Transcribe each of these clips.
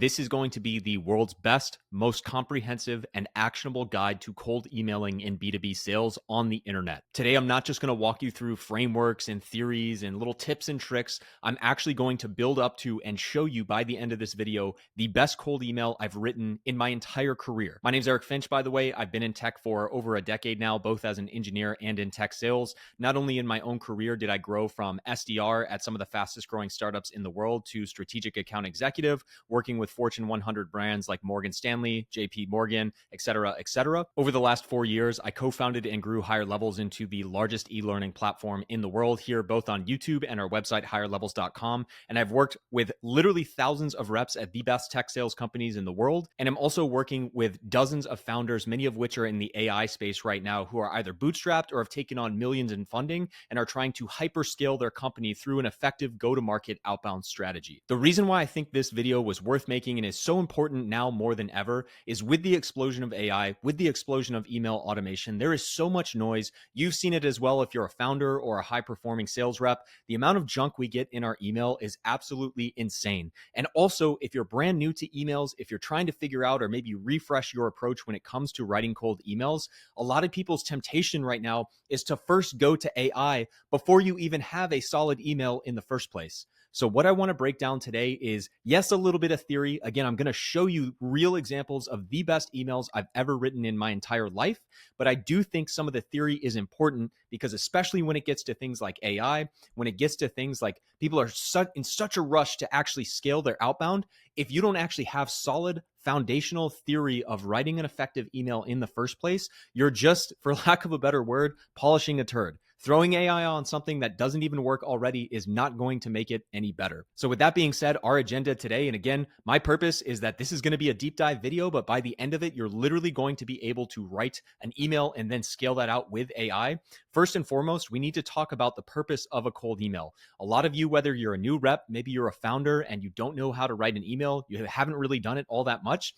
This is going to be the world's best, most comprehensive, and actionable guide to cold emailing in B2B sales on the internet. Today, I'm not just going to walk you through frameworks and theories and little tips and tricks. I'm actually going to build up to and show you by the end of this video the best cold email I've written in my entire career. My name is Eric Finch, by the way. I've been in tech for over a decade now, both as an engineer and in tech sales. Not only in my own career did I grow from SDR at some of the fastest growing startups in the world to strategic account executive, working with Fortune 100 brands like Morgan Stanley, JP Morgan, et cetera, et cetera. Over the last 4 years, I co-founded and grew Higher Levels into the largest e-learning platform in the world here, both on YouTube and our website, higherlevels.com. And I've worked with literally thousands of reps at the best tech sales companies in the world. And I'm also working with dozens of founders, many of which are in the AI space right now, who are either bootstrapped or have taken on millions in funding and are trying to hyperscale their company through an effective go-to-market outbound strategy. The reason why I think this video was worth making and is so important now more than ever is with the explosion of AI, with the explosion of email automation, there is so much noise. You've seen it as well if you're a founder or a high-performing sales rep. The amount of junk we get in our email is absolutely insane. And also, if you're brand new to emails, if you're trying to figure out or maybe refresh your approach when it comes to writing cold emails, a lot of people's temptation right now is to first go to AI before you even have a solid email in the first place. So what I want to break down today is, yes, a little bit of theory. Again, I'm going to show you real examples of the best emails I've ever written in my entire life. But I do think some of the theory is important because especially when it gets to things like AI, when it gets to things like people are in such a rush to actually scale their outbound, if you don't actually have solid foundational theory of writing an effective email in the first place, you're just, for lack of a better word, polishing a turd. Throwing AI on something that doesn't even work already is not going to make it any better. So with that being said, our agenda today, and again, my purpose is that this is going to be a deep dive video, but by the end of it, you're literally going to be able to write an email and then scale that out with AI. First and foremost, we need to talk about the purpose of a cold email. A lot of you, whether you're a new rep, maybe you're a founder and you don't know how to write an email, you haven't really done it all that much,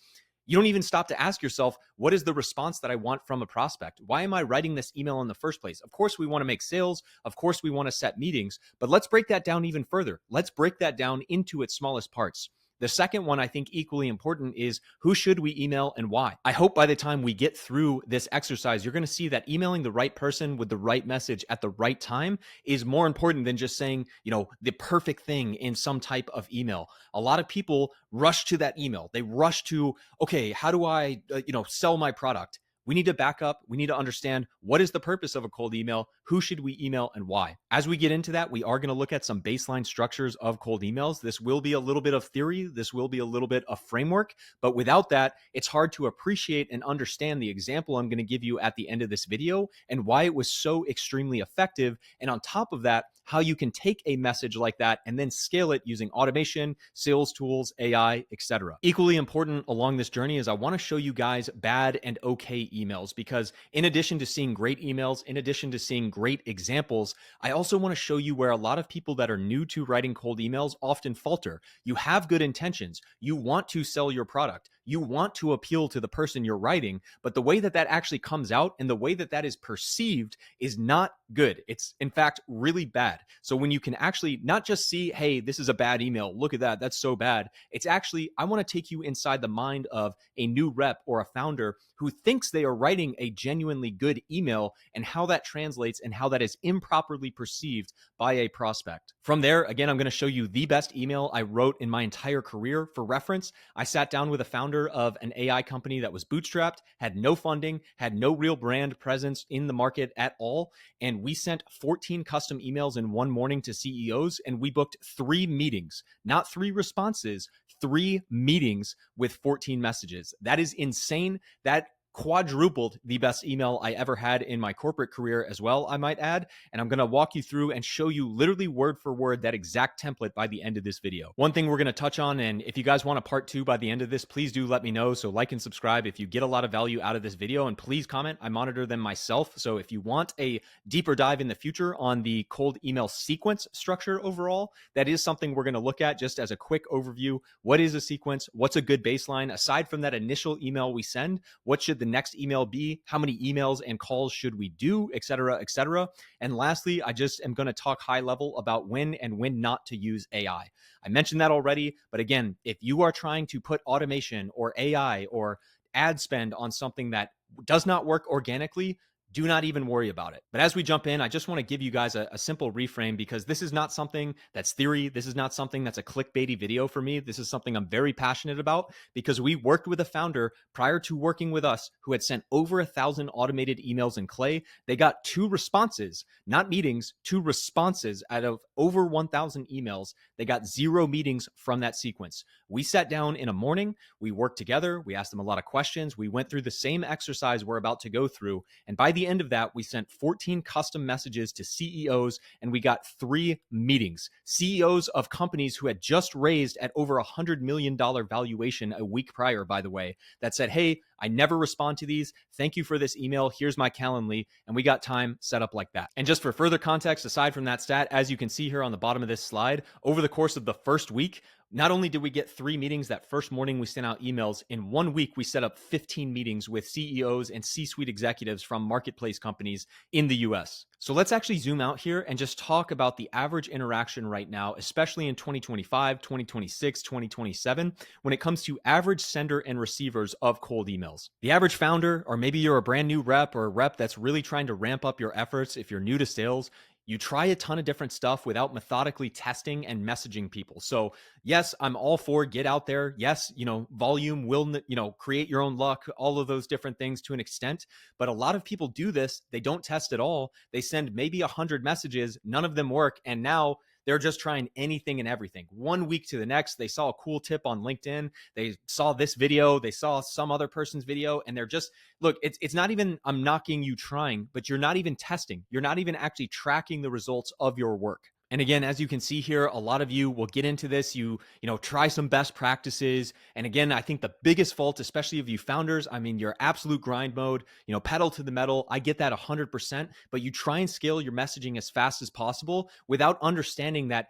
you don't even stop to ask yourself, what is the response that I want from a prospect? Why am I writing this email in the first place? Of course, we want to make sales. Of course, we want to set meetings, but let's break that down even further. Let's break that down into its smallest parts. The second one, I think equally important, is who should we email and why? I hope by the time we get through this exercise, you're going to see that emailing the right person with the right message at the right time is more important than just saying, the perfect thing in some type of email. A lot of people rush to that email. They rush to, okay, how do I, sell my product? We need to back up. We need to understand what is the purpose of a cold email, who should we email, and why. As we get into that, we are going to look at some baseline structures of cold emails. This will be a little bit of theory. This will be a little bit of framework. But without that, it's hard to appreciate and understand the example I'm going to give you at the end of this video and why it was so extremely effective. And on top of that, how you can take a message like that and then scale it using automation, sales tools, AI, etc. Equally important along this journey is I want to show you guys bad and okay emails, because in addition to seeing great emails, in addition to seeing great examples, I also want to show you where a lot of people that are new to writing cold emails often falter. You have good intentions. You want to sell your product. You want to appeal to the person you're writing, but the way that that actually comes out and the way that that is perceived is not good. It's in fact really bad. So when you can actually not just see, hey, this is a bad email, look at that, that's so bad. It's actually, I want to take you inside the mind of a new rep or a founder who thinks they are writing a genuinely good email and how that translates and how that is improperly perceived by a prospect. From there, again, I'm going to show you the best email I wrote in my entire career. For reference, I sat down with a founder of an AI company that was bootstrapped, had no funding, had no real brand presence in the market at all. And we sent 14 custom emails in one morning to CEOs, and we booked 3 meetings, not 3 responses, 3 meetings with 14 messages. That is insane. That quadrupled the best email I ever had in my corporate career as well, I might add. And I'm going to walk you through and show you literally word for word that exact template by the end of this video. One thing we're going to touch on, and if you guys want a part 2 by the end of this, please do let me know. So like and subscribe if you get a lot of value out of this video, and please comment. I monitor them myself. So if you want a deeper dive in the future on the cold email sequence structure overall, that is something we're going to look at just as a quick overview. What is a sequence? What's a good baseline? Aside from that initial email we send, what should the the next email be? How many emails and calls should we do, et cetera, et cetera. And lastly, I just am going to talk high level about when and when not to use AI. I mentioned that already, but again, if you are trying to put automation or AI or ad spend on something that does not work organically, do not even worry about it. But as we jump in, I just want to give you guys a simple reframe, because this is not something that's theory. This is not something that's a clickbaity video for me. This is something I'm very passionate about, because we worked with a founder prior to working with us who had sent over 1,000 automated emails in Clay. They got 2 responses, not meetings, 2 responses out of over 1,000 emails. They got 0 meetings from that sequence. We sat down in a morning, we worked together, we asked them a lot of questions, we went through the same exercise we're about to go through, and by the end of that, we sent 14 custom messages to CEOs, and we got 3 meetings. CEOs of companies who had just raised at over $100 million valuation a week prior, by the way, that said, hey, I never respond to these. Thank you for this email. Here's my Calendly. And we got time set up like that. And just for further context, aside from that stat, as you can see here on the bottom of this slide, over the course of the first week, not only did we get 3 meetings that first morning we sent out emails, in 1 week we set up 15 meetings with CEOs and C-suite executives from marketplace companies in the US. So let's actually zoom out here and just talk about the average interaction right now, especially in 2025, 2026, 2027, when it comes to average sender and receivers of cold emails. The average founder, or maybe you're a brand new rep or a rep that's really trying to ramp up your efforts if you're new to sales, you try a ton of different stuff without methodically testing and messaging people. So yes, I'm all for get out there. Yes, volume will, create your own luck, all of those different things to an extent. But a lot of people do this. They don't test at all. They send maybe 100 messages, none of them work. And now they're just trying anything and everything. 1 week to the next, they saw a cool tip on LinkedIn. They saw this video. They saw some other person's video. And they're just, look, it's not even, I'm knocking you trying, but you're not even testing. You're not even actually tracking the results of your work. And again, as you can see here, a lot of you will get into this. You try some best practices. And again, I think the biggest fault, especially of you founders, I mean, your absolute grind mode, pedal to the metal. I get that 100%, but you try and scale your messaging as fast as possible without understanding that.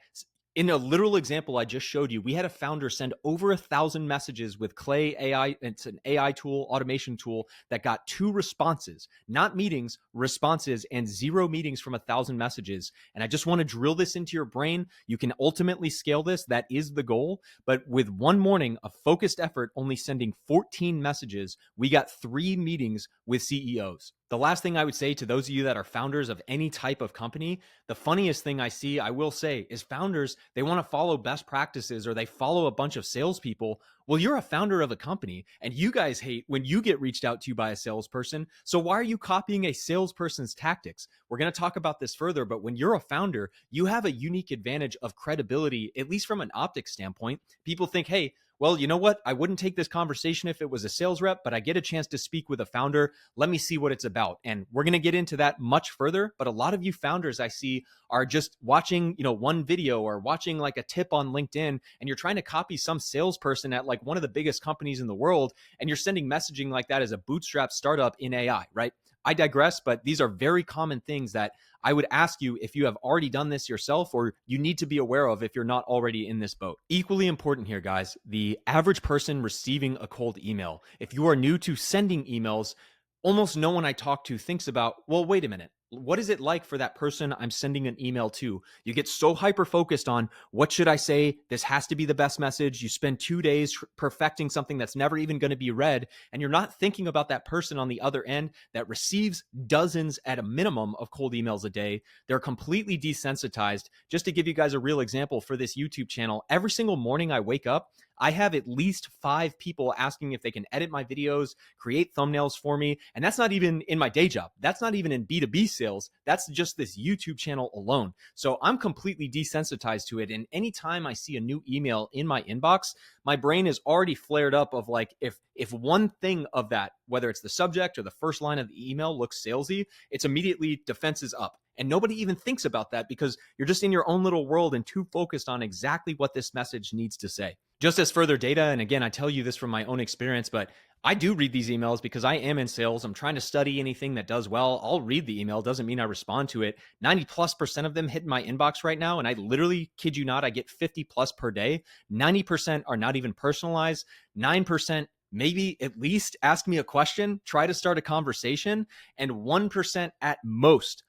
In a literal example I just showed you, we had a founder send over 1,000 messages with Clay AI. It's an AI tool, automation tool that got 2 responses, not meetings, responses, and 0 meetings from 1,000 messages. And I just want to drill this into your brain. You can ultimately scale this. That is the goal. But with 1 morning of focused effort, only sending 14 messages, we got 3 meetings with CEOs. The last thing I would say to those of you that are founders of any type of company, the funniest thing I see, I will say, is founders, they want to follow best practices or they follow a bunch of salespeople. Well, you're a founder of a company and you guys hate when you get reached out to by a salesperson. So why are you copying a salesperson's tactics? We're going to talk about this further, but when you're a founder, you have a unique advantage of credibility, at least from an optics standpoint. People think, hey, well, you know what? I wouldn't take this conversation if it was a sales rep, but I get a chance to speak with a founder. Let me see what it's about. And we're going to get into that much further. But a lot of you founders I see are just watching, one video or watching like a tip on LinkedIn, and you're trying to copy some salesperson at like one of the biggest companies in the world. And you're sending messaging like that as a bootstrap startup in AI, right? I digress, but these are very common things that I would ask you if you have already done this yourself or you need to be aware of if you're not already in this boat. Equally important here, guys, the average person receiving a cold email. If you are new to sending emails, almost no one I talk to thinks about, well, wait a minute. What is it like for that person I'm sending an email to? You get so hyper-focused on what should I say? This has to be the best message. You spend 2 days perfecting something that's never even going to be read. And you're not thinking about that person on the other end that receives dozens at a minimum of cold emails a day. They're completely desensitized. Just to give you guys a real example for this YouTube channel, every single morning I wake up, I have at least 5 people asking if they can edit my videos, create thumbnails for me. And that's not even in my day job. That's not even in B2B sales. That's just this YouTube channel alone. So I'm completely desensitized to it. And anytime I see a new email in my inbox, my brain is already flared up of like, if one thing of that, whether it's the subject or the first line of the email looks salesy, it's immediately defenses up. And nobody even thinks about that because you're just in your own little world and too focused on exactly what this message needs to say. Just as further data, and again, I tell you this from my own experience, but I do read these emails because I am in sales. I'm trying to study anything that does well. I'll read the email. Doesn't mean I respond to it. 90+% of them hit my inbox right now. And I literally kid you not, I get 50+ per day. 90% are not even personalized. 9% maybe at least ask me a question, try to start a conversation, and 1% at most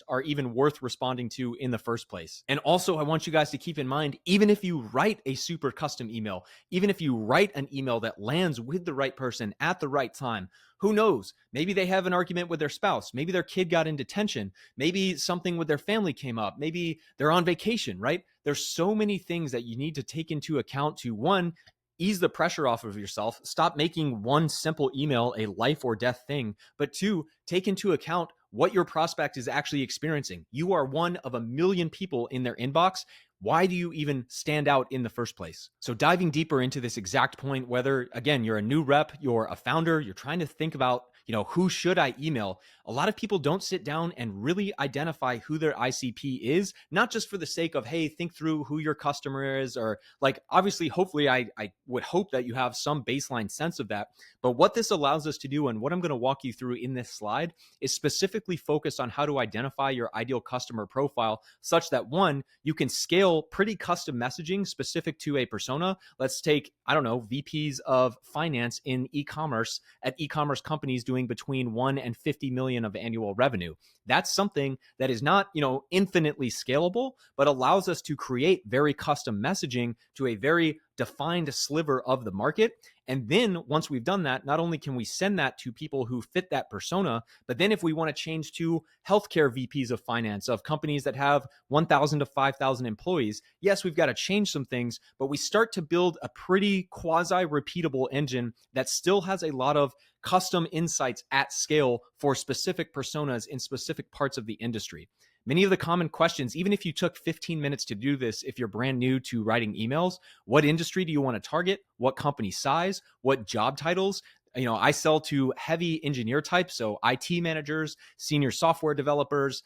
are even worth responding to in the first place. And also, I want you guys to keep in mind, even if you write a super custom email, even if you write an email that lands with the right person at the right time, who knows? Maybe they have an argument with their spouse. Maybe their kid got in detention. Maybe something with their family came up. Maybe they're on vacation, right? There's so many things that you need to take into account to, one, ease the pressure off of yourself. Stop making one simple email a life or death thing. But two, take into account what your prospect is actually experiencing. You are one of a million people in their inbox. Why do you even stand out in the first place? So diving deeper into this exact point, whether, again, you're a new rep, you're a founder, you're trying to think about, who should I email? A lot of people don't sit down and really identify who their ICP is, not just for the sake of, hey, think through who your customer is, or like, obviously, hopefully, I would hope that you have some baseline sense of that. But what this allows us to do, and what I'm going to walk you through in this slide, is specifically focus on how to identify your ideal customer profile such that, one, you can scale pretty custom messaging specific to a persona. Let's take, I don't know, VPs of finance in e-commerce at e-commerce companies doing between 1 and 50 million of annual revenue. That's something that is not, infinitely scalable, but allows us to create very custom messaging to a very defined sliver of the market. And then once we've done that, not only can we send that to people who fit that persona, but then if we want to change to healthcare VPs of finance of companies that have 1,000 to 5,000 employees, yes, we've got to change some things, but we start to build a pretty quasi-repeatable engine that still has a lot of custom insights at scale for specific personas in specific parts of the industry. Many of the common questions, even if you took 15 minutes to do this, if you're brand new to writing emails, what industry do you want to target? What company size? What job titles? I sell to heavy engineer types, so IT managers, senior software developers.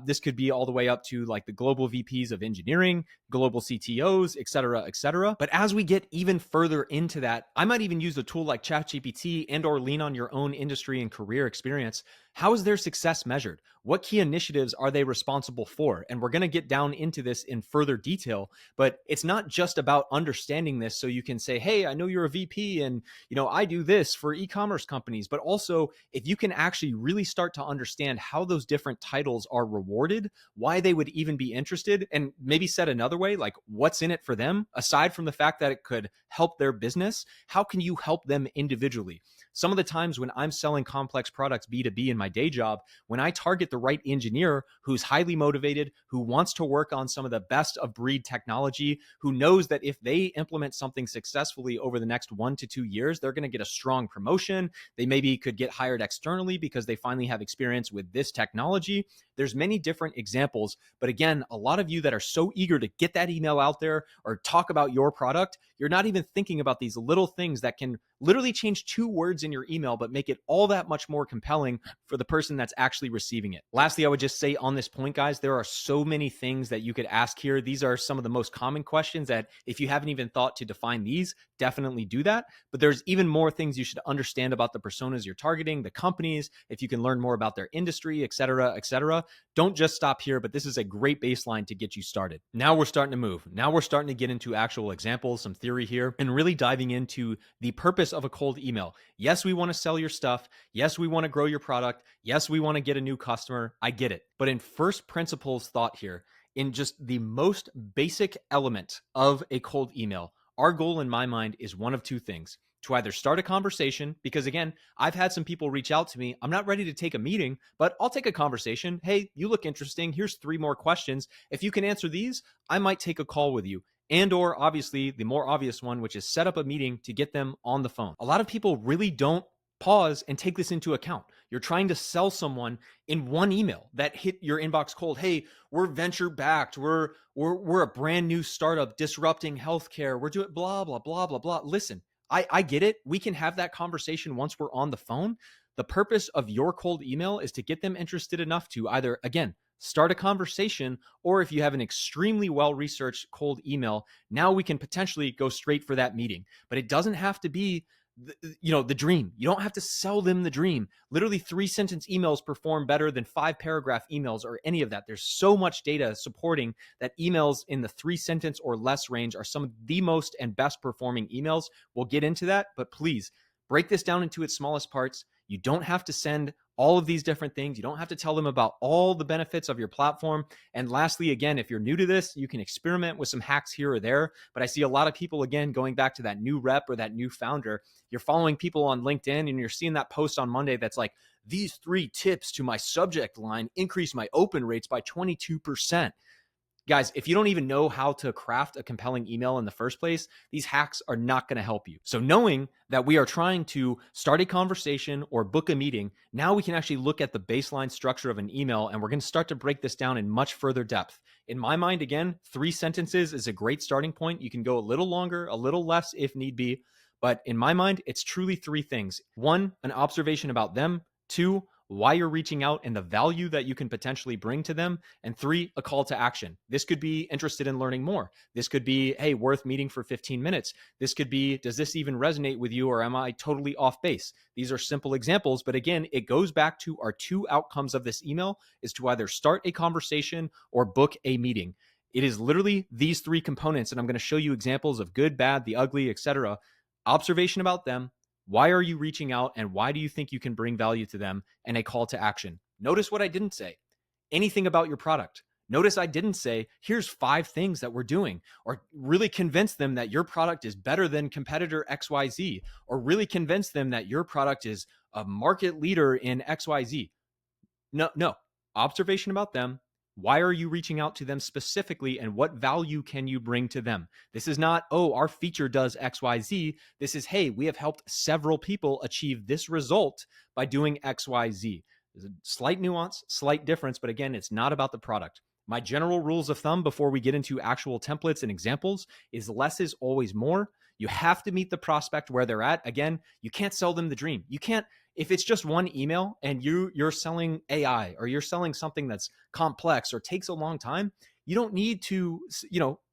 This could be all the way up to like the global VPs of engineering, global CTOs, et cetera, et cetera. But as we get even further into that, I might even use a tool like ChatGPT and or lean on your own industry and career experience. How is their success measured? What key initiatives are they responsible for? And we're going to get down into this in further detail, but it's not just about understanding this so you can say, hey, I know you're a VP and I do this for e-commerce companies, but also if you can actually really start to understand how those different titles are rewarded, why they would even be interested, and maybe said another way, like what's in it for them, aside from the fact that it could help their business, how can you help them individually? Some of the times when I'm selling complex products B2B in my day job, when I target the right engineer who's highly motivated, who wants to work on some of the best of breed technology, who knows that if they implement something successfully over the next 1 to 2 years, they're going to get a strong promotion. They maybe could get hired externally because they finally have experience with this technology. There's many different examples, but again, a lot of you that are so eager to get that email out there or talk about your product, you're not even thinking about these little things that can literally change 2 words in your email, but make it all that much more compelling for the person that's actually receiving it. Lastly, I would just say on this point, guys, there are so many things that you could ask here. These are some of the most common questions that if you haven't even thought to define these, definitely do that. But there's even more things you should understand about the personas you're targeting, the companies, if you can learn more about their industry, et cetera, et cetera. Don't just stop here, but this is a great baseline to get you started. Now we're starting to move. Now we're starting to get into actual examples, some theory here, and really diving into the purpose of a cold email. Yes, we want to sell your stuff. Yes, we want to grow your product. Yes, we want to get a new customer. I get it. But in first principles thought here, in just the most basic element of a cold email, our goal in my mind is one of two things: to either start a conversation, because again, I've had some people reach out to me. I'm not ready to take a meeting, but I'll take a conversation. Hey, you look interesting. Here's 3 more questions. If you can answer these, I might take a call with you. And or obviously the more obvious one, which is set up a meeting to get them on the phone. A lot of people really don't pause and take this into account. You're trying to sell someone in one email that hit your inbox cold. Hey, we're venture backed. We're a brand new startup disrupting healthcare. We're doing blah, blah, blah, blah, blah. Listen, I get it. We can have that conversation once we're on the phone. The purpose of your cold email is to get them interested enough to either, again, start a conversation, or if you have an extremely well-researched cold email, now we can potentially go straight for that meeting. But it doesn't have to be the dream. You don't have to sell them the dream. Literally 3-sentence emails perform better than 5-paragraph emails or any of that. There's so much data supporting that emails in the 3-sentence or less range are some of the most and best performing emails. We'll get into that, but please break this down into its smallest parts. You don't have to send all of these different things. You don't have to tell them about all the benefits of your platform. And lastly, again, if you're new to this, you can experiment with some hacks here or there. But I see a lot of people, again, going back to that new rep or that new founder. You're following people on LinkedIn and you're seeing that post on Monday that's like, these 3 tips to my subject line increase my open rates by 22%. Guys, if you don't even know how to craft a compelling email in the first place, these hacks are not going to help you. So knowing that we are trying to start a conversation or book a meeting, now we can actually look at the baseline structure of an email, and we're going to start to break this down in much further depth. In my mind, again, 3 sentences is a great starting point. You can go a little longer, a little less if need be. But in my mind, it's truly 3 things. 1, an observation about them. 2, why you're reaching out and the value that you can potentially bring to them. And 3, a call to action. This could be interested in learning more. This could be, hey, worth meeting for 15 minutes. This could be, does this even resonate with you or am I totally off base? These are simple examples, but again, it goes back to our 2 outcomes of this email is to either start a conversation or book a meeting. It is literally these 3 components, and I'm going to show you examples of good, bad, the ugly, etc. Observation about them. Why are you reaching out and why do you think you can bring value to them? And a call to action. Notice what I didn't say. Anything about your product. Notice I didn't say, here's 5 things that we're doing, or really convince them that your product is better than competitor XYZ, or really convince them that your product is a market leader in XYZ. No. Observation about them. Why are you reaching out to them specifically and what value can you bring to them? This is not, oh, our feature does XYZ. This is, hey, we have helped several people achieve this result by doing XYZ. There's a slight nuance, slight difference, but again, it's not about the product. My general rules of thumb before we get into actual templates and examples is less is always more. You have to meet the prospect where they're at. Again, you can't sell them the dream. You can't, if it's just one email and you're selling AI or you're selling something that's complex or takes a long time, you don't need to,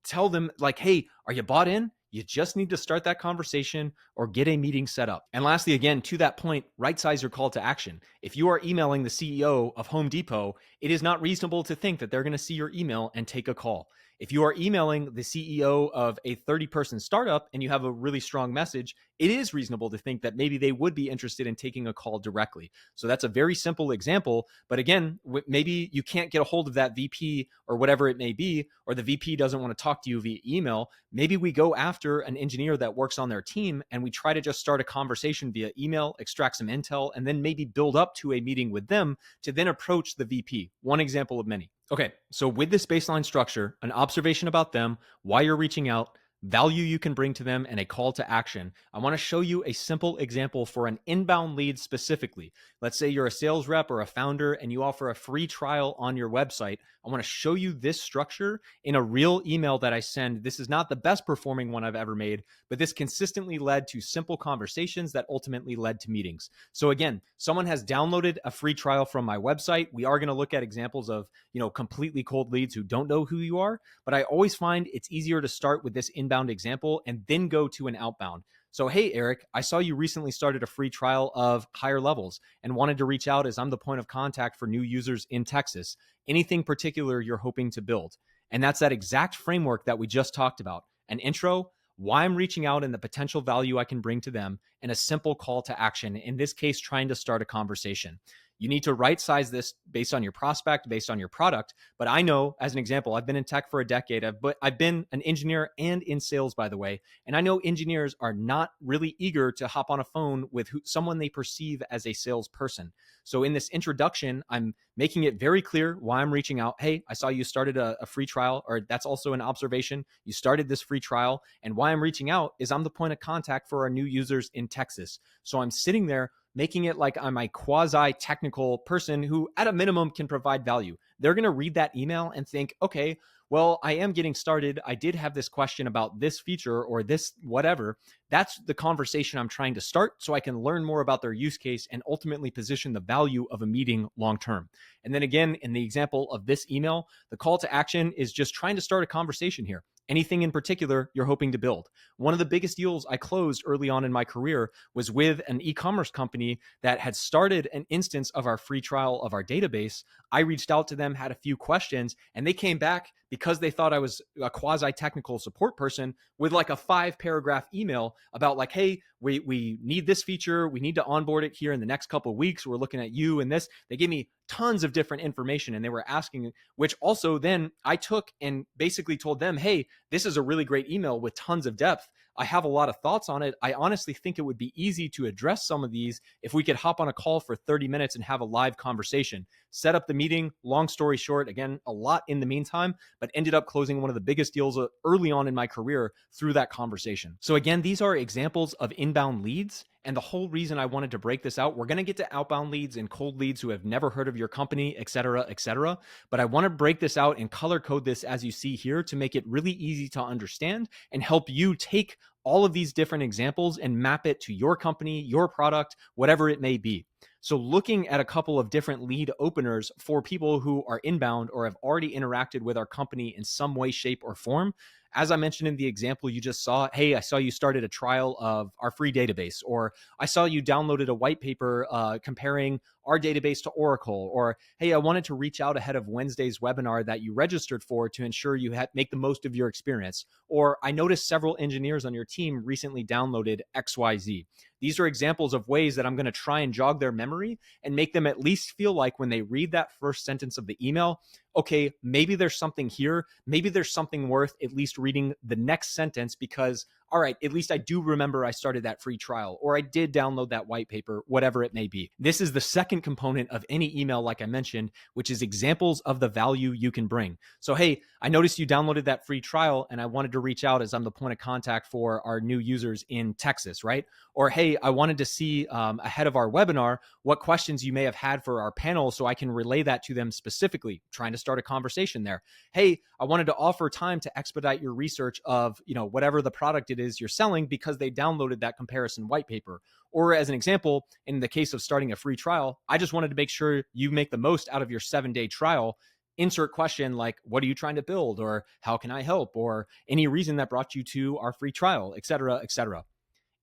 tell them like, hey, are you bought in? You just need to start that conversation or get a meeting set up. And lastly, again, to that point, right size your call to action. If you are emailing the CEO of Home Depot, it is not reasonable to think that they're going to see your email and take a call. If you are emailing the CEO of a 30-person startup and you have a really strong message, it is reasonable to think that maybe they would be interested in taking a call directly. So that's a very simple example. But again, maybe you can't get a hold of that VP or whatever it may be, or the VP doesn't want to talk to you via email. Maybe we go after an engineer that works on their team and we try to just start a conversation via email, extract some intel, and then maybe build up to a meeting with them to then approach the VP. One example of many. Okay, so with this baseline structure, an observation about them, why you're reaching out, value you can bring to them, and a call to action, I want to show you a simple example for an inbound lead specifically. Let's say you're a sales rep or a founder and you offer a free trial on your website. I want to show you this structure in a real email that I send. This is not the best performing one I've ever made, but this consistently led to simple conversations that ultimately led to meetings. So again, someone has downloaded a free trial from my website. We are going to look at examples of, completely cold leads who don't know who you are, but I always find it's easier to start with this inbound example and then go to an outbound. So, hey, Eric, I saw you recently started a free trial of Higher Levels and wanted to reach out as I'm the point of contact for new users in Texas. Anything particular you're hoping to build? And that's that exact framework that we just talked about. An intro, why I'm reaching out and the potential value I can bring to them, and a simple call to action, in this case, trying to start a conversation. You need to right size this based on your prospect, based on your product. But I know, as an example, I've been in tech for a decade. I've been an engineer and in sales, by the way. And I know engineers are not really eager to hop on a phone with someone they perceive as a salesperson. So in this introduction, I'm making it very clear why I'm reaching out. Hey, I saw you started a free trial, or that's also an observation. You started this free trial. And why I'm reaching out is I'm the point of contact for our new users in Texas. So I'm sitting there making it like I'm a quasi-technical person who at a minimum can provide value. They're going to read that email and think, okay, well, I am getting started. I did have this question about this feature or this whatever. That's the conversation I'm trying to start so I can learn more about their use case and ultimately position the value of a meeting long term. And then again, in the example of this email, the call to action is just trying to start a conversation here. Anything in particular you're hoping to build. One of the biggest deals I closed early on in my career was with an e-commerce company that had started an instance of our free trial of our database. I reached out to them, had a few questions, and they came back because they thought I was a quasi-technical support person with like a 5-paragraph email about like, hey, we need this feature. We need to onboard it here in the next couple of weeks. We're looking at you and this. They gave me tons of different information and they were asking, which also then I took and basically told them, hey, this is a really great email with tons of depth. I have a lot of thoughts on it. I honestly think it would be easy to address some of these if we could hop on a call for 30 minutes and have a live conversation. Set up the meeting. Long story short, again, a lot in the meantime, but ended up closing one of the biggest deals early on in my career through that conversation. So again, these are examples of inbound leads. And the whole reason I wanted to break this out, we're going to get to outbound leads and cold leads who have never heard of your company, et cetera, et cetera. But I want to break this out and color code this as you see here to make it really easy to understand and help you take all of these different examples and map it to your company, your product, whatever it may be. So looking at a couple of different lead openers for people who are inbound or have already interacted with our company in some way, shape, or form. As I mentioned in the example you just saw, hey, I saw you started a trial of our free database, or I saw you downloaded a white paper comparing our database to Oracle, or hey, I wanted to reach out ahead of Wednesday's webinar that you registered for to ensure you make the most of your experience, or I noticed several engineers on your team recently downloaded XYZ. These are examples of ways that I'm going to try and jog their memory and make them at least feel like when they read that first sentence of the email, okay, maybe there's something here. Maybe there's something worth at least reading the next sentence because, all right, at least I do remember I started that free trial or I did download that white paper, whatever it may be. This is the second component of any email, like I mentioned, which is examples of the value you can bring. So, hey, I noticed you downloaded that free trial and I wanted to reach out as I'm the point of contact for our new users in Texas, right? Or, hey, I wanted to see ahead of our webinar what questions you may have had for our panel so I can relay that to them specifically, trying to start a conversation there. Hey, I wanted to offer time to expedite your research of, whatever the product it is you're selling because they downloaded that comparison white paper. Or as an example, in the case of starting a free trial, I just wanted to make sure you make the most out of your 7-day trial. Insert question like, what are you trying to build? Or how can I help? Or any reason that brought you to our free trial, et cetera, et cetera.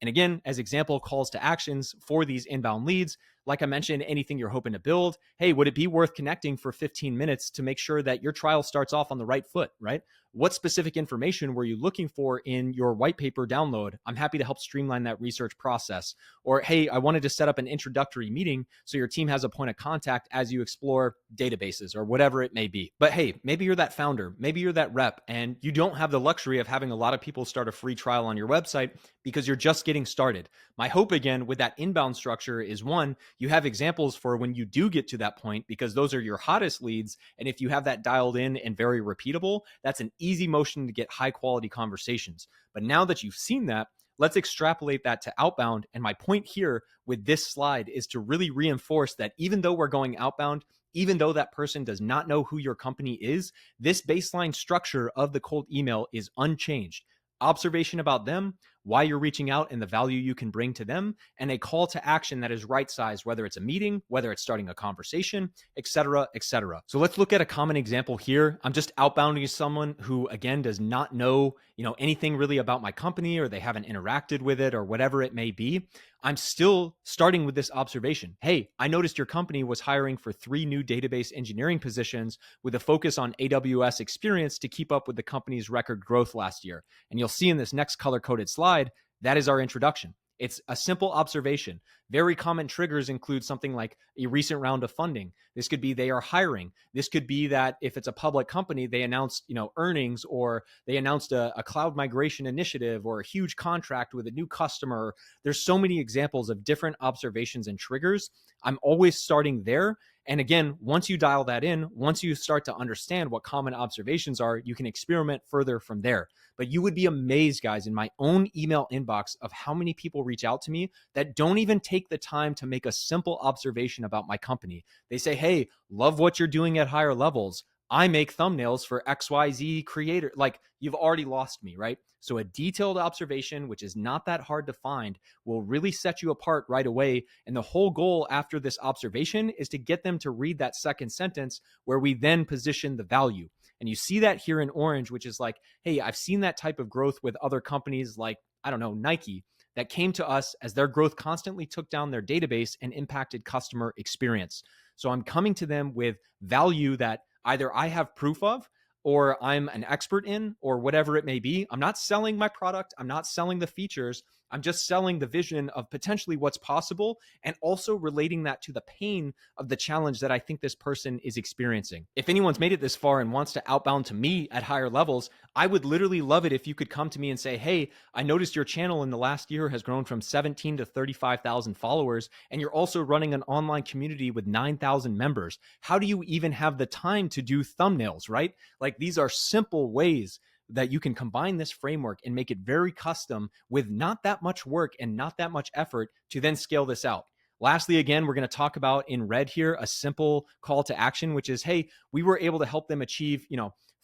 And again, as example calls to actions for these inbound leads, like I mentioned, anything you're hoping to build, hey, would it be worth connecting for 15 minutes to make sure that your trial starts off on the right foot, right? What specific information were you looking for in your white paper download? I'm happy to help streamline that research process. Or, hey, I wanted to set up an introductory meeting so your team has a point of contact as you explore databases or whatever it may be. But hey, maybe you're that founder, maybe you're that rep, and you don't have the luxury of having a lot of people start a free trial on your website because you're just getting started. My hope again with that inbound structure is one, you have examples for when you do get to that point because those are your hottest leads. And if you have that dialed in and very repeatable, that's an easy motion to get high quality conversations. But now that you've seen that, let's extrapolate that to outbound. And my point here with this slide is to really reinforce that even though we're going outbound, even though that person does not know who your company is, this baseline structure of the cold email is unchanged. Observation about them, why you're reaching out and the value you can bring to them, and a call to action that is right sized, whether it's a meeting, whether it's starting a conversation, et cetera, et cetera. So let's look at a common example here. I'm just outbounding someone who, again, does not know, anything really about my company, or they haven't interacted with it, or whatever it may be. I'm still starting with this observation. Hey, I noticed your company was hiring for 3 new database engineering positions with a focus on AWS experience to keep up with the company's record growth last year. And you'll see in this next color-coded slide, that is our introduction. It's a simple observation. Very common triggers include something like a recent round of funding. This could be they are hiring. This could be that if it's a public company, they announced earnings, or they announced a cloud migration initiative or a huge contract with a new customer. There's so many examples of different observations and triggers. I'm always starting there. And again, once you dial that in, once you start to understand what common observations are, you can experiment further from there. But you would be amazed, guys, in my own email inbox of how many people reach out to me that don't even take the time to make a simple observation about my company. They say, hey, love what you're doing at higher levels. I make thumbnails for XYZ creator. Like, you've already lost me, right? So a detailed observation, which is not that hard to find, will really set you apart right away. And the whole goal after this observation is to get them to read that second sentence where we then position the value. And you see that here in orange, which is like, hey, I've seen that type of growth with other companies like, I don't know, Nike, that came to us as their growth constantly took down their database and impacted customer experience. So I'm coming to them with value that either I have proof of or I'm an expert in, or whatever it may be. I'm not selling my product. I'm not selling the features. I'm just selling the vision of potentially what's possible and also relating that to the pain of the challenge that I think this person is experiencing. If anyone's made it this far and wants to outbound to me at higher levels, I would literally love it if you could come to me and say, hey, I noticed your channel in the last year has grown from 17 to 35,000 followers, and you're also running an online community with 9,000 members. How do you even have the time to do thumbnails, right? Like, these are simple ways that you can combine this framework and make it very custom with not that much work and not that much effort to then scale this out. Lastly, again, we're going to talk about in red here a simple call to action, which is, hey, we were able to help them achieve,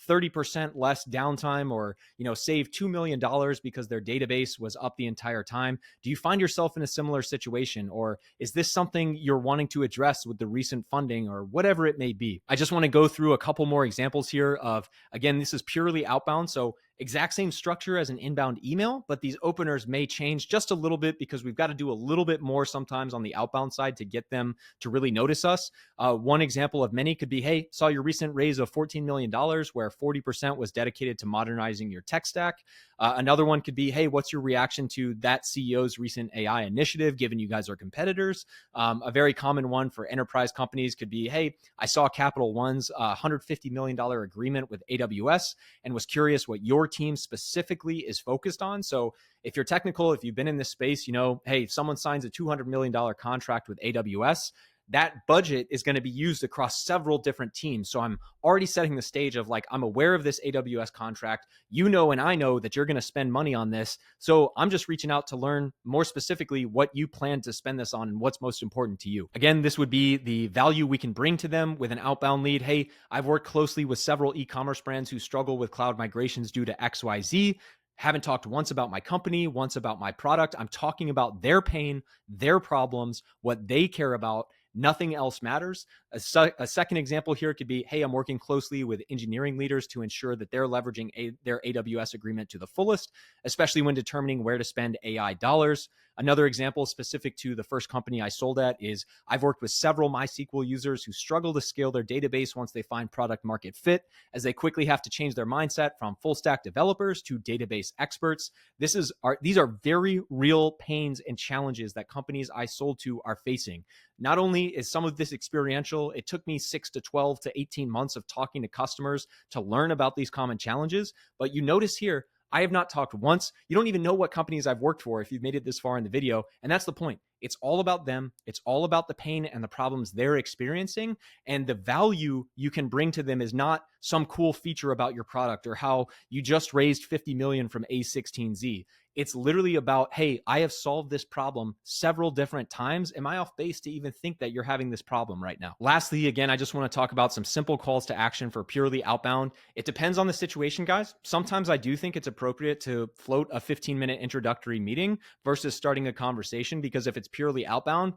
30% less downtime, or, save $2 million because their database was up the entire time. Do you find yourself in a similar situation? Or is this something you're wanting to address with the recent funding or whatever it may be? I just want to go through a couple more examples here of, again, this is purely outbound. So exact same structure as an inbound email, but these openers may change just a little bit because we've got to do a little bit more sometimes on the outbound side to get them to really notice us. One example of many could be, hey, saw your recent raise of $14 million where 40% was dedicated to modernizing your tech stack. Another one could be, hey, what's your reaction to that CEO's recent AI initiative, given you guys are competitors? A very common one for enterprise companies could be, hey, I saw Capital One's $150 million agreement with AWS and was curious what your team specifically is focused on. So if you're technical, if you've been in this space, hey, if someone signs a $200 million contract with AWS, that budget is going to be used across several different teams. So I'm already setting the stage of, like, I'm aware of this AWS contract, and I know that you're going to spend money on this. So I'm just reaching out to learn more specifically what you plan to spend this on and what's most important to you. Again, this would be the value we can bring to them with an outbound lead. Hey, I've worked closely with several e-commerce brands who struggle with cloud migrations due to XYZ. Haven't talked once about my company, once about my product. I'm talking about their pain, their problems, what they care about. Nothing else matters. A second example here could be, hey, I'm working closely with engineering leaders to ensure that they're leveraging their AWS agreement to the fullest, especially when determining where to spend AI dollars. Another example specific to the first company I sold at is, I've worked with several MySQL users who struggle to scale their database once they find product market fit, as they quickly have to change their mindset from full stack developers to database experts. These are very real pains and challenges that companies I sold to are facing. Not only is some of this experiential, it took me 6 to 12 to 18 months of talking to customers to learn about these common challenges, but you notice here, I have not talked once. You don't even know what companies I've worked for if you've made it this far in the video. And that's the point. It's all about them. It's all about the pain and the problems they're experiencing. And the value you can bring to them is not some cool feature about your product or how you just raised 50 million from A16Z. It's literally about, hey, I have solved this problem several different times. Am I off base to even think that you're having this problem right now? Lastly, again, I just want to talk about some simple calls to action for purely outbound. It depends on the situation, guys. Sometimes I do think it's appropriate to float a 15-minute introductory meeting versus starting a conversation, because if it's purely outbound,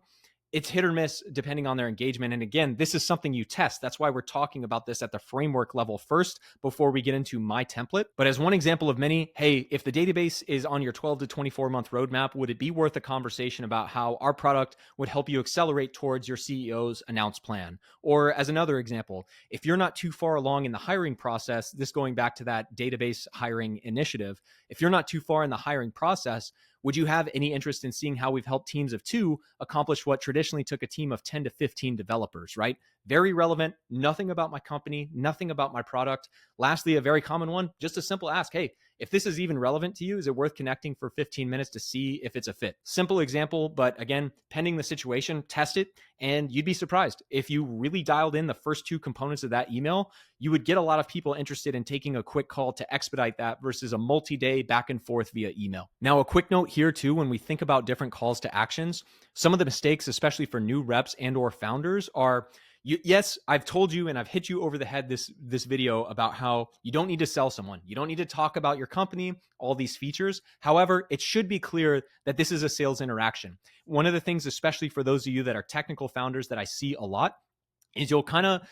it's hit or miss depending on their engagement. And again, this is something you test. That's why we're talking about this at the framework level first before we get into my template. But as one example of many, hey, if the database is on your 12 to 24 month roadmap, would it be worth a conversation about how our product would help you accelerate towards your CEO's announced plan? Or as another example, if you're not too far along in the hiring process, this going back to that database hiring initiative, if you're not too far in the hiring process, would you have any interest in seeing how we've helped teams of 2 accomplish what traditionally took a team of 10 to 15 developers, right? Very relevant, nothing about my company, nothing about my product. Lastly, a very common one, just a simple ask, hey, if this is even relevant to you, is it worth connecting for 15 minutes to see if it's a fit? Simple example, but again, pending the situation, test it, and you'd be surprised. If you really dialed in the first 2 components of that email, you would get a lot of people interested in taking a quick call to expedite that versus a multi-day back and forth via email. Now, a quick note here too, when we think about different calls to actions, some of the mistakes, especially for new reps and or founders, are Yes, I've told you and I've hit you over the head this video about how you don't need to sell someone. You don't need to talk about your company, all these features. However, it should be clear that this is a sales interaction. One of the things, especially for those of you that are technical founders, that I see a lot is you'll kind of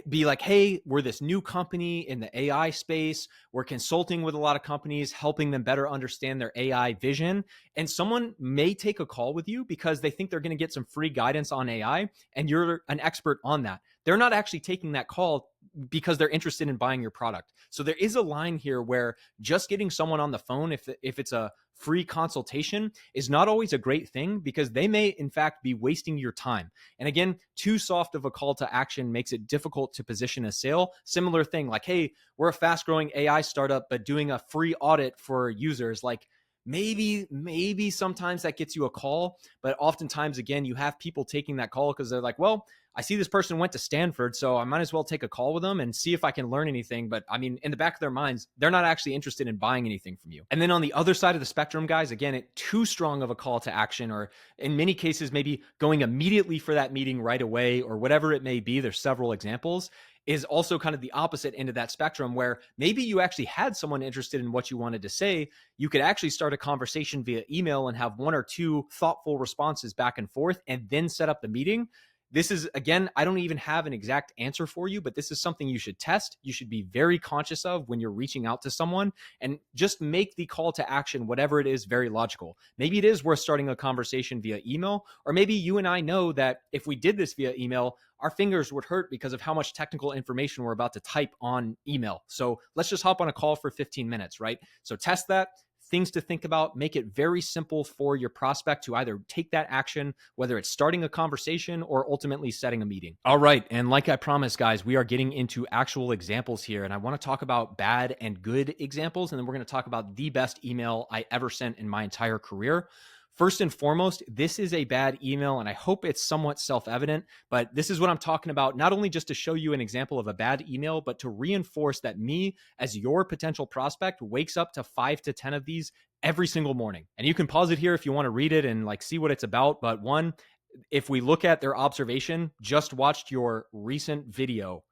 be like, hey, we're this new company in the AI space. We're consulting with a lot of companies, helping them better understand their AI vision. And someone may take a call with you because they think they're going to get some free guidance on AI, and you're an expert on that. They're not actually taking that call because they're interested in buying your product. So there is a line here where just getting someone on the phone, if it's a free consultation, is not always a great thing, because they may in fact be wasting your time. And again, too soft of a call to action makes it difficult to position a sale. Similar thing, like, hey, we're a fast growing AI startup, but doing a free audit for users. Like, maybe sometimes that gets you a call, but oftentimes, again, you have people taking that call because they're like, well, I see this person went to Stanford, so I might as well take a call with them and see if I can learn anything. But I mean, in the back of their minds, they're not actually interested in buying anything from you. And then on the other side of the spectrum, guys, again, it too strong of a call to action, or in many cases, maybe going immediately for that meeting right away, or whatever it may be. There's several examples. Is also kind of the opposite end of that spectrum, where maybe you actually had someone interested in what you wanted to say. You could actually start a conversation via email and have one or two thoughtful responses back and forth, and then set up the meeting. This is, again, I don't even have an exact answer for you, but this is something you should test. You should be very conscious of when you're reaching out to someone, and just make the call to action, whatever it is, very logical. Maybe it is worth starting a conversation via email, or maybe you and I know that if we did this via email, our fingers would hurt because of how much technical information we're about to type on email. So let's just hop on a call for 15 minutes, right? So test that. Things to think about: make it very simple for your prospect to either take that action, whether it's starting a conversation or ultimately setting a meeting. All right. And like I promised, guys, we are getting into actual examples here. And I want to talk about bad and good examples. And then we're going to talk about the best email I ever sent in my entire career. First and foremost, this is a bad email, and I hope it's somewhat self-evident, but this is what I'm talking about, not only just to show you an example of a bad email, but to reinforce that me, as your potential prospect, wakes up to 5 to 10 of these every single morning. And you can pause it here if you want to read it and like see what it's about. But one, if we look at their observation, just watched your recent video.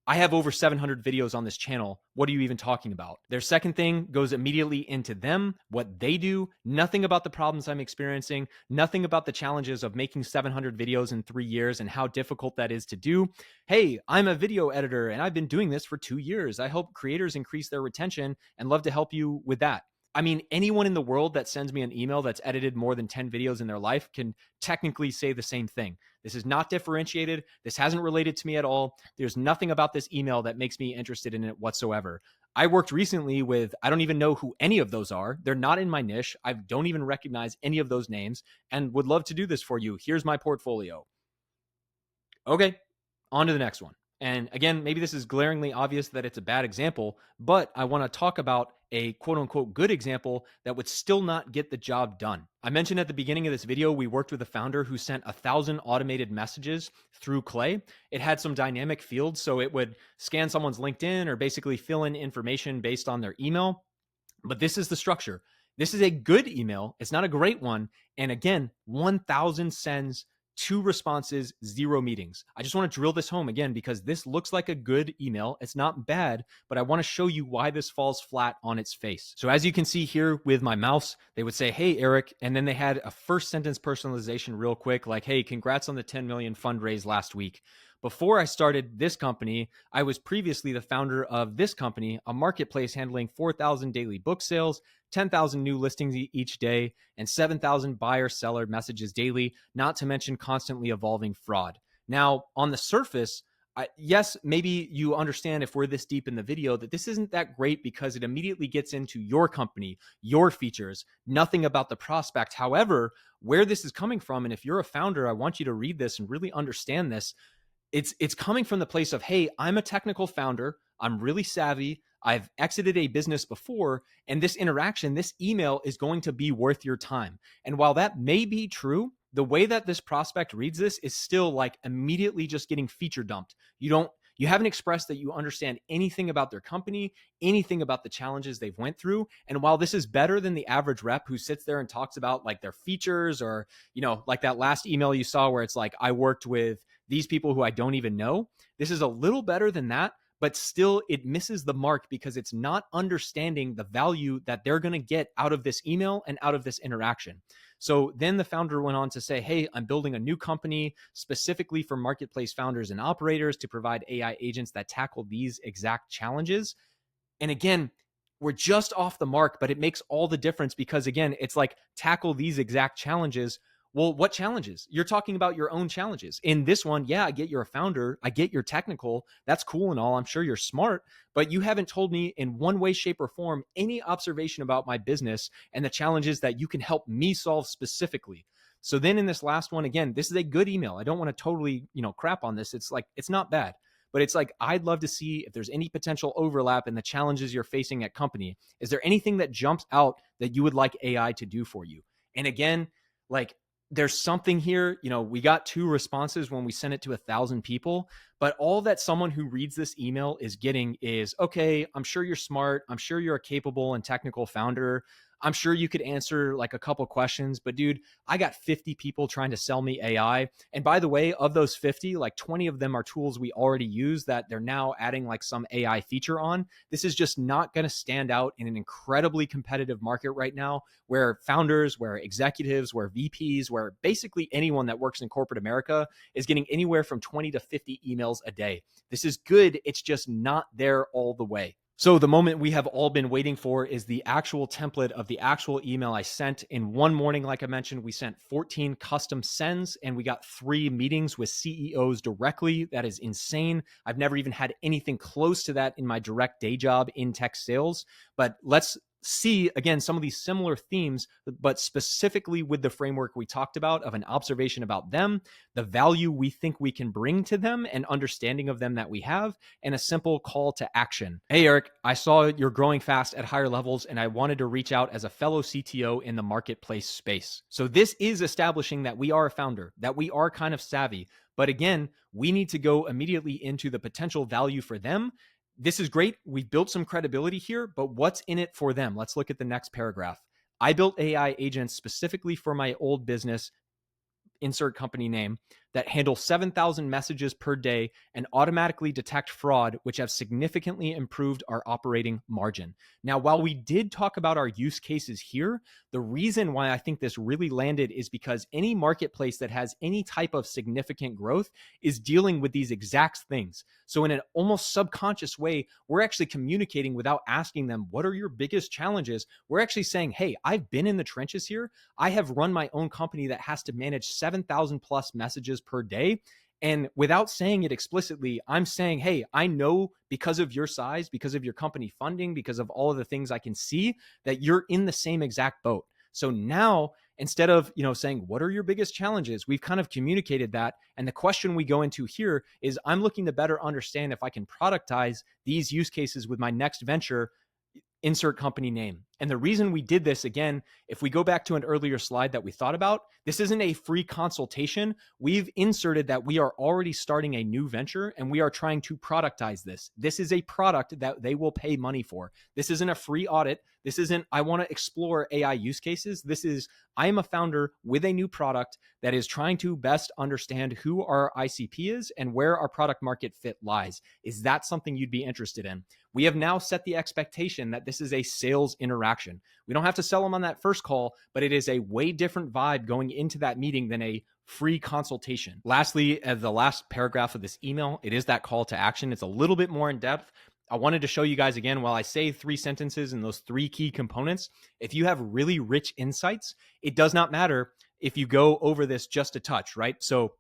I have over 700 videos on this channel. What are you even talking about? Their second thing goes immediately into them, what they do, nothing about the problems I'm experiencing, nothing about the challenges of making 700 videos in 3 years and how difficult that is to do. Hey, I'm a video editor and I've been doing this for 2 years. I help creators increase their retention and love to help you with that. I mean, anyone in the world that sends me an email that's edited more than 10 videos in their life can technically say the same thing. This is not differentiated. This hasn't related to me at all. There's nothing about this email that makes me interested in it whatsoever. I worked recently with, I don't even know who any of those are. They're not in my niche. I don't even recognize any of those names, and would love to do this for you. Here's my portfolio. Okay, on to the next one. And again, maybe this is glaringly obvious that it's a bad example, but I want to talk about a quote unquote good example that would still not get the job done. I mentioned at the beginning of this video, we worked with a founder who sent 1,000 automated messages through Clay. It had some dynamic fields, so it would scan someone's LinkedIn or basically fill in information based on their email. But this is the structure. This is a good email. It's not a great one. And again, 1,000 sends, 2 responses, 0 meetings. I just want to drill this home again because this looks like a good email. It's not bad, but I want to show you why this falls flat on its face. So as you can see here with my mouse, they would say, hey, Eric, and then they had a first sentence personalization real quick, like, hey, congrats on the 10 million fundraise last week. Before I started this company, I was previously the founder of this company, a marketplace handling 4,000 daily book sales, 10,000 new listings each day, and 7,000 buyer-seller messages daily, not to mention constantly evolving fraud. Now, on the surface, yes, maybe you understand if we're this deep in the video that this isn't that great because it immediately gets into your company, your features, nothing about the prospect. However, where this is coming from, and if you're a founder, I want you to read this and really understand this. It's coming from the place of, hey, I'm a technical founder. I'm really savvy. I've exited a business before, and this interaction, this email is going to be worth your time. And while that may be true, the way that this prospect reads this is still like immediately just getting feature dumped. You haven't expressed that you understand anything about their company, anything about the challenges they've went through. And while this is better than the average rep who sits there and talks about like their features, or, like that last email you saw where it's like, I worked with these people who I don't even know. This is a little better than that, but still it misses the mark because it's not understanding the value that they're going to get out of this email and out of this interaction. So then the founder went on to say, hey, I'm building a new company specifically for marketplace founders and operators to provide AI agents that tackle these exact challenges. And again, we're just off the mark, but it makes all the difference because, again, it's like tackle these exact challenges. Well, what challenges? You're talking about your own challenges. In this one, yeah, I get you're a founder. I get you're technical. That's cool and all. I'm sure you're smart, but you haven't told me in one way, shape, or form any observation about my business and the challenges that you can help me solve specifically. So then in this last one, again, this is a good email. I don't want to totally, crap on this. It's like, it's not bad. But it's like, I'd love to see if there's any potential overlap in the challenges you're facing at company. Is there anything that jumps out that you would like AI to do for you? And again, like there's something here, we got 2 responses when we sent it to 1,000 people, but all that someone who reads this email is getting is, okay, I'm sure you're smart. I'm sure you're a capable and technical founder. I'm sure you could answer like a couple questions, but dude, I got 50 people trying to sell me AI. And by the way, of those 50, like 20 of them are tools we already use that they're now adding like some AI feature on. This is just not going to stand out in an incredibly competitive market right now where founders, where executives, where VPs, where basically anyone that works in corporate America is getting anywhere from 20 to 50 emails a day. This is good. It's just not there all the way. So the moment we have all been waiting for is the actual template of the actual email I sent. In one morning, like I mentioned, we sent 14 custom sends and we got 3 meetings with CEOs directly. That is insane. I've never even had anything close to that in my direct day job in tech sales. But let's see, again, some of these similar themes, but specifically with the framework we talked about of an observation about them, the value we think we can bring to them and understanding of them that we have, and a simple call to action. Hey, Eric, I saw you're growing fast at higher levels, and I wanted to reach out as a fellow CTO in the marketplace space. So this is establishing that we are a founder, that we are kind of savvy. But again, we need to go immediately into the potential value for them. This is great. We've built some credibility here, but what's in it for them? Let's look at the next paragraph. I built AI agents specifically for my old business, insert company name, that handle 7,000 messages per day and automatically detect fraud, which have significantly improved our operating margin. Now, while we did talk about our use cases here, the reason why I think this really landed is because any marketplace that has any type of significant growth is dealing with these exact things. So in an almost subconscious way, we're actually communicating without asking them, what are your biggest challenges? We're actually saying, hey, I've been in the trenches here. I have run my own company that has to manage 7,000 plus messages per day. And without saying it explicitly, I'm saying, hey, I know because of your size, because of your company funding, because of all of the things I can see, that you're in the same exact boat. So now, instead of, saying, what are your biggest challenges? We've kind of communicated that. And the question we go into here is, I'm looking to better understand if I can productize these use cases with my next venture, insert company name. And the reason we did this, again, if we go back to an earlier slide that we thought about, this isn't a free consultation. We've inserted that we are already starting a new venture and we are trying to productize this. This is a product that they will pay money for. This isn't a free audit. This isn't, I want to explore AI use cases. This is, I am a founder with a new product that is trying to best understand who our ICP is and where our product market fit lies. Is that something you'd be interested in? We have now set the expectation that this is a sales interaction. We don't have to sell them on that first call, but it is a way different vibe going into that meeting than a free consultation. Lastly, as the last paragraph of this email, it is that call to action. It's a little bit more in depth. I wanted to show you guys again, while I say 3 sentences and those 3 key components, if you have really rich insights, it does not matter if you go over this just a touch, right? So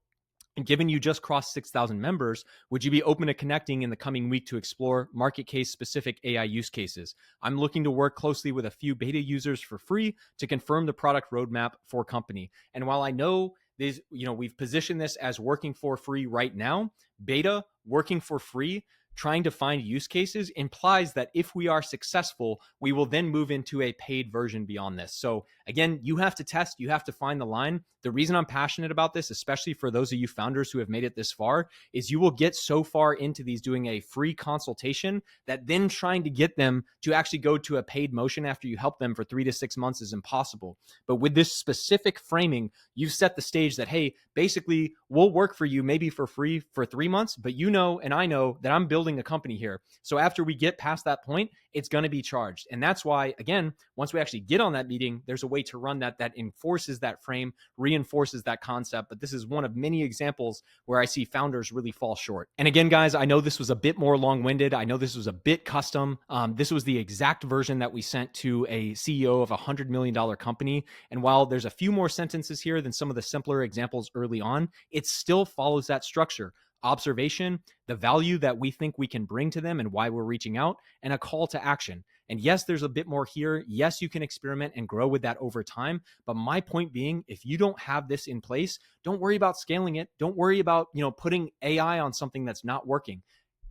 given you just crossed 6,000 members, would you be open to connecting in the coming week to explore market case specific AI use cases? I'm looking to work closely with a few beta users for free to confirm the product roadmap for company. And while I know these, we've positioned this as working for free right now, beta, working for free, trying to find use cases implies that if we are successful, we will then move into a paid version beyond this. So Again, you have to test, you have to find the line. The reason I'm passionate about this, especially for those of you founders who have made it this far, is you will get so far into these doing a free consultation that then trying to get them to actually go to a paid motion after you help them for 3 to 6 months is impossible. But with this specific framing, you've set the stage that, hey, basically we'll work for you maybe for free for 3 months, but you know, and I know that I'm building a company here. So after we get past that point, it's going to be charged. And that's why, again, once we actually get on that meeting, there's a way to run that enforces that frame, reinforces that concept. But this is one of many examples where I see founders really fall short. And again, guys, I know this was a bit more long-winded. I know this was a bit custom. This was the exact version that we sent to a CEO of a $100 million company. And while there's a few more sentences here than some of the simpler examples early on, it still follows that structure. Observation, the value that we think we can bring to them and why we're reaching out, and a call to action. And yes, there's a bit more here. Yes, you can experiment and grow with that over time. But my point being, if you don't have this in place, don't worry about scaling it. Don't worry about, putting AI on something that's not working.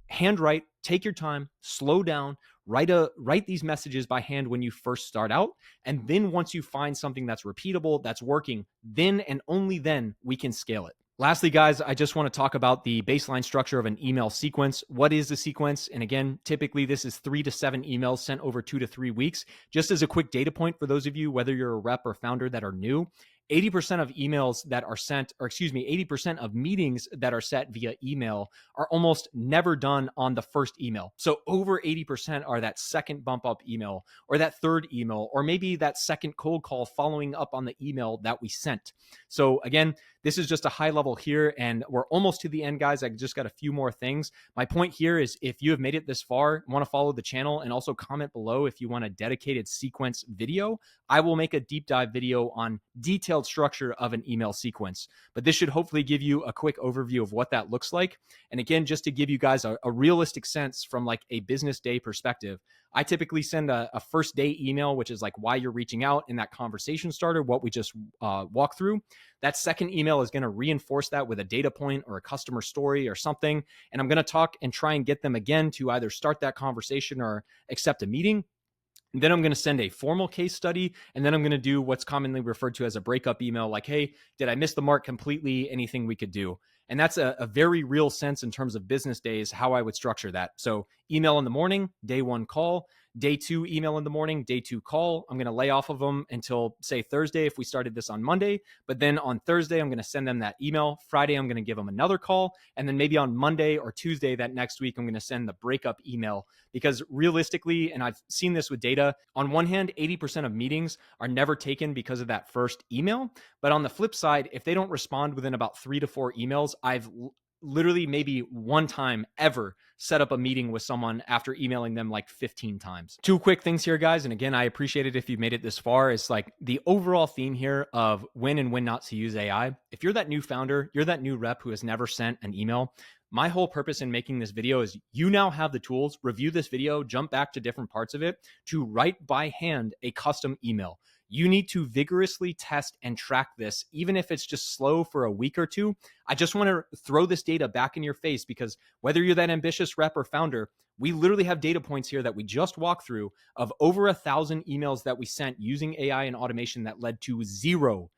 Handwrite, take your time, slow down, write these messages by hand when you first start out. And then once you find something that's repeatable, that's working, then and only then we can scale it. Lastly, guys, I just want to talk about the baseline structure of an email sequence. What is the sequence? And again, typically this is 3 to 7 emails sent over 2 to 3 weeks. Just as a quick data point for those of you, whether you're a rep or founder that are new, 80% of emails that are sent, 80% of meetings that are set via email are almost never done on the first email. So over 80% are that second bump up email or that third email, or maybe that second cold call following up on the email that we sent. So again, this is just a high level here, and we're almost to the end, guys. I just got a few more things. My point here is if you have made it this far, want to follow the channel, and also comment below if you want a dedicated sequence video. I will make a deep dive video on detailed structure of an email sequence, but this should hopefully give you a quick overview of what that looks like. And again, just to give you guys a realistic sense from like a business day perspective, I typically send a first day email, which is like why you're reaching out in that conversation starter, what we just walked through. That second email is going to reinforce that with a data point or a customer story or something. And I'm going to talk and try and get them again to either start that conversation or accept a meeting. And then I'm going to send a formal case study, and then I'm going to do what's commonly referred to as a breakup email, like, hey, did I miss the mark completely? Anything we could do? And that's a very real sense in terms of business days, how I would structure that. So email in the morning, day 1 call, day 2 email in the morning, day 2 call. I'm going to lay off of them until say Thursday if we started this on Monday. But then on Thursday, I'm going to send them that email. Friday, I'm going to give them another call. And then maybe on Monday or Tuesday that next week, I'm going to send the breakup email. Because realistically, and I've seen this with data, on one hand, 80% of meetings are never taken because of that first email. But on the flip side, if they don't respond within about 3 to 4 emails, I've literally maybe one time ever set up a meeting with someone after emailing them like 15 times. 2 quick things here, guys. And again, I appreciate it if you've made it this far. It's like the overall theme here of when and when not to use AI. If you're that new founder, you're that new rep who has never sent an email, my whole purpose in making this video is you now have the tools, review this video, jump back to different parts of it to write by hand a custom email. You need to vigorously test and track this, even if it's just slow for a week or 2. I just want to throw this data back in your face because whether you're that ambitious rep or founder, we literally have data points here that we just walked through of over 1,000 emails that we sent using AI and automation that led to zero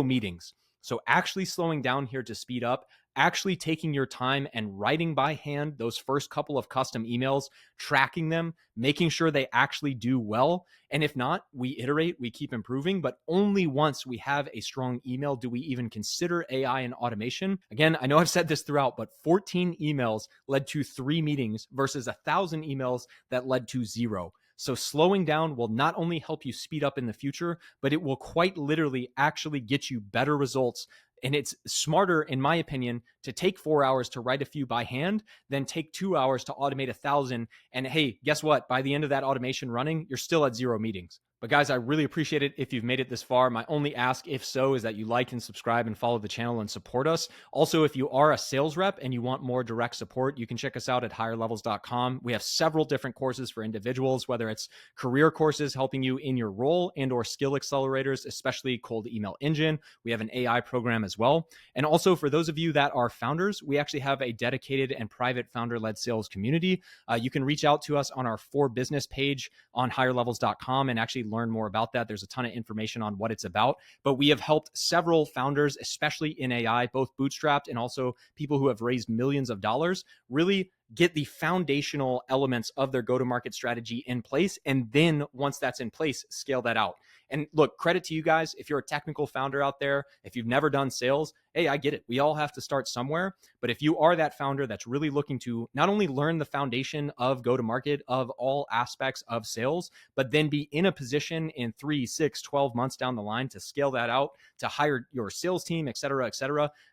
meetings. So actually slowing down here to speed up, actually taking your time and writing by hand those first couple of custom emails, tracking them, making sure they actually do well. And if not, we iterate, we keep improving, but only once we have a strong email do we even consider AI and automation. Again, I know I've said this throughout, but 14 emails led to 3 meetings versus 1,000 emails that led to 0. So slowing down will not only help you speed up in the future, but it will quite literally actually get you better results. And it's smarter, in my opinion, to take 4 hours to write a few by hand than take 2 hours to automate 1,000. And hey, guess what? By the end of that automation running, you're still at 0 meetings. But guys, I really appreciate it if you've made it this far. My only ask, if so, is that you like and subscribe and follow the channel and support us. Also, if you are a sales rep and you want more direct support, you can check us out at higherlevels.com. We have several different courses for individuals, whether it's career courses helping you in your role and or skill accelerators, especially cold email engine. We have an AI program as well. And also for those of you that are founders, we actually have a dedicated and private founder-led sales community. You can reach out to us on our For Business page on higherlevels.com and actually learn more about that. There's a ton of information on what it's about. But we have helped several founders, especially in AI, both bootstrapped and also people who have raised millions of dollars, really get the foundational elements of their go-to-market strategy in place. And then once that's in place, scale that out. And look, credit to you guys. If you're a technical founder out there, if you've never done sales, hey, I get it. We all have to start somewhere. But if you are that founder that's really looking to not only learn the foundation of go-to-market of all aspects of sales, but then be in a position in 3, 6, 12 months down the line to scale that out, to hire your sales team, et cetera,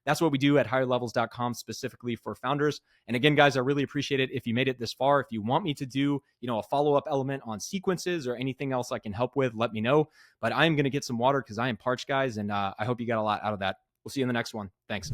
that's what we do at higherlevels.com specifically for founders. And again, guys, I really appreciate it if you made it this far. If you want me to do, a follow-up element on sequences or anything else I can help with, let me know. But I'm going to get some water because I am parched, guys. And I hope you got a lot out of that. We'll see you in the next one. Thanks.